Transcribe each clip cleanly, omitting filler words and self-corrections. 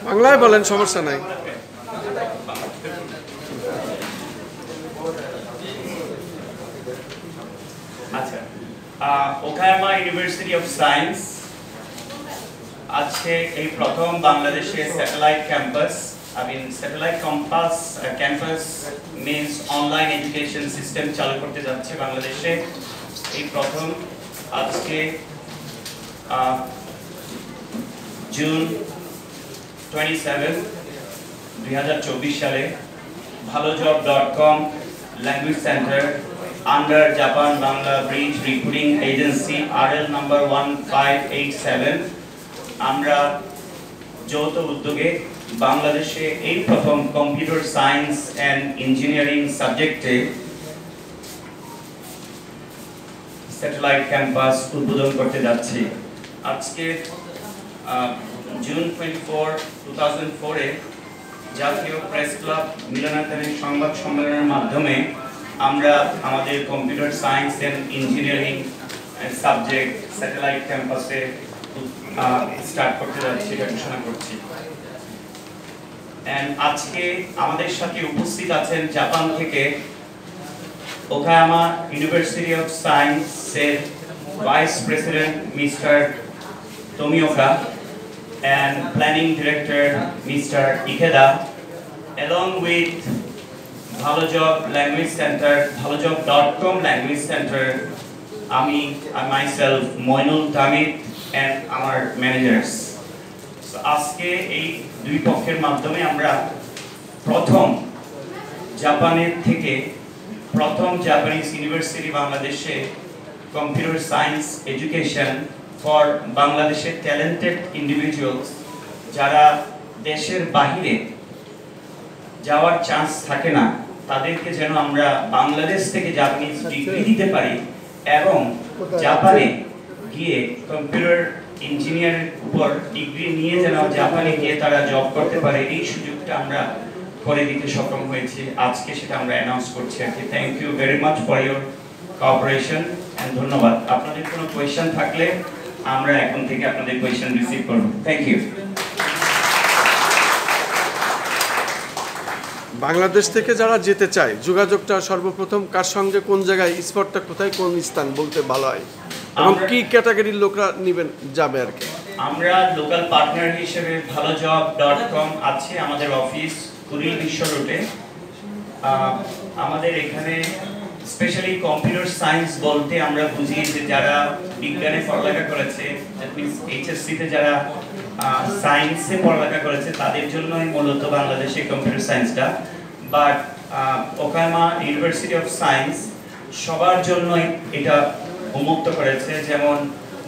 বাংলায় বলেন, সমস্যা নাই। আচ্ছা, ওকায়ামা ইউনিভার্সিটি অফ সায়েন্স আজকে এই প্রথম বাংলাদেশে satellite campus, satellite campus means online education system চালু করতে যাচ্ছে বাংলাদেশে। এই প্রথম আজকে জুন 27, 2024 সালে ভালোজব.com language centre under Japan Bangla bridge recruiting agency RL number 1587 আমরা যৌথ উদ্যোগে বাংলাদেশে এই প্রথম কম্পিউটার সায়েন্স অ্যান্ড ইঞ্জিনিয়ারিং সাবজেক্টে স্যাটেলাইট ক্যাম্পাস উদ্বোধন করতে যাচ্ছি। আজকে জুন 24, 2004 জাতীয় প্রেস ক্লাব মিলনায়তনে সংবাদ সম্মেলনের মাধ্যমে আমরা আমাদের computer science and engineering subject satellite ক্যাম্পাসে স্টার্ট করতে যাচ্ছি, এটা ঘোষণা করছি। আজকে আমাদের সাথে উপস্থিত আছেন জাপান থেকে ওকায়ামা ইউনিভার্সিটি অফ সায়েন্সের vice president mister Tomioka and planning director Mr. Ikeda, along with Bhalojob Language Center, Bhalojob.com Language Center, I myself, Moinul Tamit, and our managers. So, আজকে এই দুই পক্ষের মাধ্যমে আমরা প্রথম জাপানের থেকে প্রথম জাপানিজ ইউনিভার্সিটি বাংলাদেশে কম্পিউটার সায়েন্স এডুকেশন ফর বাংলাদেশের ট্যালেন্টেড ইন্ডিভিজুয়ালস যারা দেশের বাইরে যাওয়ার চান্স থাকে না, তাদেরকে যেন আমরা বাংলাদেশ থেকে জাপানিজ ডিগ্রি দিতে পারি এবং জাপানে গিয়ে কম্পিউটার ইঞ্জিনিয়ারের উপর ডিগ্রি নিয়ে যেন জাপানে গিয়ে তারা জব করতে পারে, এই সুযোগটা আমরা করে দিতে সক্ষম হয়েছি। আজকে সেটা আমরা অ্যানাউন্স করছি আর কি। Thank you very much for your cooperation and ধন্যবাদ। আপনাদের কোনো কোয়েশ্চেন থাকলে আমরা এখন থেকে আপনাদের কোয়েশ্চেন রিসিভ করব। Thank you. বাংলাদেশ থেকে যারা যেতে চায়, যোগাযোগটা সর্বপ্রথম কার সঙ্গে, কোন জায়গায়, স্পটটা কোথায়, কোন স্থান বলতে ভালো হয় এবং কি ক্যাটাগরির লোকরা নেবেন যাবে আর কি? আমরা লোকাল পার্টনার হিসেবে ভালোজব.com আছে, আমাদের অফিস কুড়িল বিশ্ব রোডে। আমাদের এখানে স্পেশালি কম্পিউটার সায়েন্স বলতে আমরা বুঝি যে যারা বিজ্ঞানে পড়ালেখা করেছে, দ্যাট মিন্স এইচএসসি তে যারা সায়েন্সে পড়ালেখা করেছে তাদের জন্যই মূলত বাংলাদেশে কম্পিউটার সায়েন্সটা। But Okayama university of science সবার জন্যই এটা উন্মুক্ত করেছে। যেমন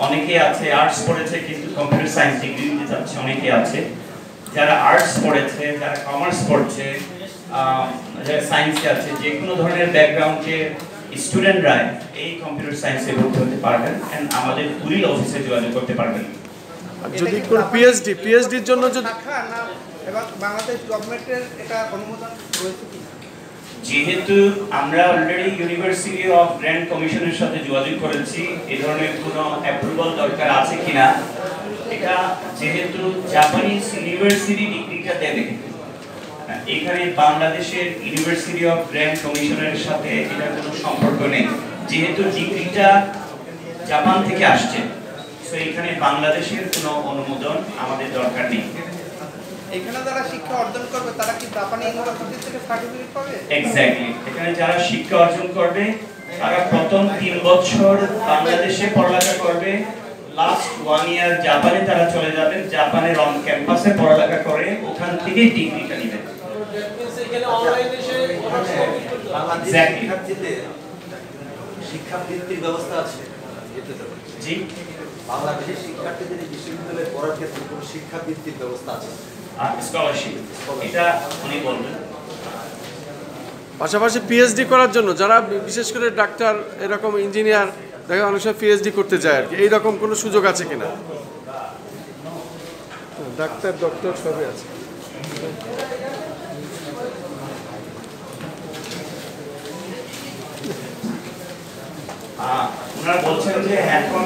অনেকে আছে আর্টস পড়েছে কিন্তু কম্পিউটার সায়েন্স ডিগ্রি নিতে চাচ্ছে, অনেকে আছে যারা আর্টস পড়েছে, যারা কমার্স পড়ছে, যারা সায়েন্সে আছে, যে কোনো ধরনের ব্যাকগ্রাউন্ডের স্টুডেন্টরা এই কম্পিউটার সায়েন্সে ভর্তি হতে পারবেন এন্ড আমাদের কুড়িল অফিসে যোগাযোগ করতে পারবেন। যদি কোন পিএইচডির জন্য যদি এবং বাংলাদেশ গভর্নমেন্টের এটা অনুমোদন রয়েছে কি? যেহেতু আমরা অলরেডি ইউনিভার্সিটি অফ গ্র্যান্ড কমিশনের সাথে যোগাযোগ করেছি এই ধরনের কোনো অ্যাপ্রুভাল দরকার আছে কিনা, এটা যেহেতু জাপানিজ ইউনিভার্সিটি ডিগ্রিটা দেবে, এখানে বাংলাদেশের ইউনিভার্সিটি অফ গ্র্যান্ড কমিশনের সাথে এটা কোনো সম্পর্ক নেই। যেহেতু ডিগ্রিটা জাপান থেকে আসছে, সো এখানে বাংলাদেশের কোনো অনুমোদন আমাদের দরকার নেই। এখানে যারা শিক্ষা অর্জন করবে তারা কি জাপানি ইউনিভার্সিটি থেকে সার্টিফিকেট পাবে? এক্স্যাক্টলি, এখানে যারা শিক্ষা অর্জন করবে তারা প্রথম 3 বছর বাংলাদেশে পড়ালেখা করবে, লাস্ট 1 ইয়ার জাপানে তারা চলে যাবেন, জাপানের অন ক্যাম্পাসে পড়ালেখা করে ওখান থেকে ডিগ্রিটা নেবেন। এখানে অনলাইনে এসে এক্স্যাক্টলি শিক্ষাবৃত্তির ব্যবস্থা আছে। জি, বাংলাদেশের শিক্ষার্থীদের বিশ্ববিদ্যালয়ে পড়ার ক্ষেত্রে কোনো শিক্ষাবৃত্তির ব্যবস্থা আছে? স্কলারশিপ, এটা উনি বলবেন। পাশাপাশি পিএইচডি করার জন্য যারা বিশেষ করে ডাক্তার, এরকম ইঞ্জিনিয়ার, দেখা অনেক সময় পিএইচডি করতে যায় আর কি, এইরকম কোনো সুযোগ আছে কিনা? ডাক্তার ডক্টর সবই আছে। ওনারা বলছেন যে এখন